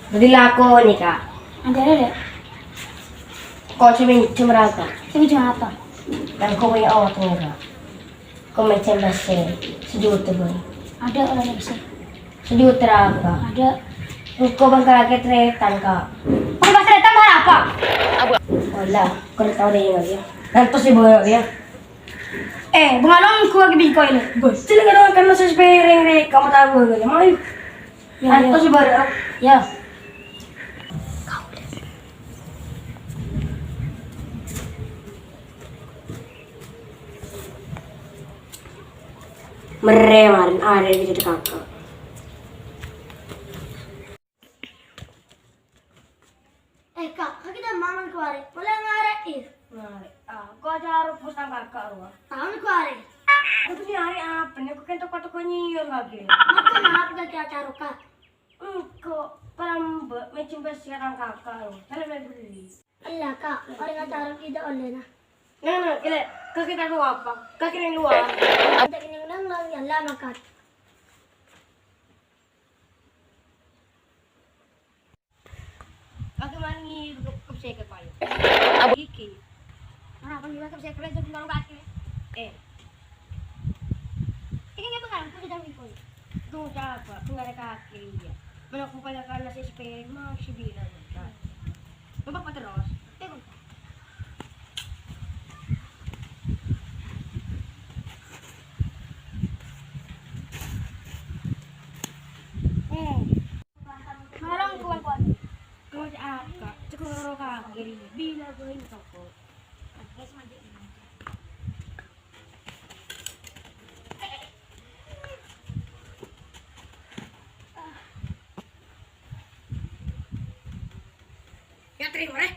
Jadi laku nih kak. Ada. Kau cuma berapa? Ini cuma apa? Dan kau punya awak nih kak. Kau macam bahasa sejuta boy. Ada orang bisa. Sejuta apa? Ada. Kau bangka lagi tretan kak. Pakai bahasa datang bahasa apa? Wala, kau tahu deh ya. Nanti si boy ya. Bungalong kuha gibig ko ini. Bos, sila nga naman kan sa sparing rin. Kamu tahu gak? Mau nanti si boy. Ya. Merewarin ada di situ kakak. Kak, kita maman kuari. Wala ngare Kau aja harus pusang kakak ruah. Tahun kuari. Aku ni hari apa ni? Aku kan toko-toko nyium lagi. Maka maaf gak kaya caro kak. Kok perambut macam bersihkan kakak ruah. Kalau beli. Allah kak, orang gak caro kita oleh na. Nah, kira kaki tak ruah apa? Kaki yang luar. Ada ini nang lang yan lama kat. Kaki mani kapsay ka payo. Iki. Mana pang iba kapsay kaya sa mga kaki. Ini nga bang ko kita ko. Tunggu apa? Tunggu ada kaki ya. Mana aku pala ka na sa sparing mga sibilan. Babak pa terus. Teko. Malang kuha ko. Kau apa? Cukup orang kaki. Bila gue ini toko. Guys, mandi. Ya terima deh.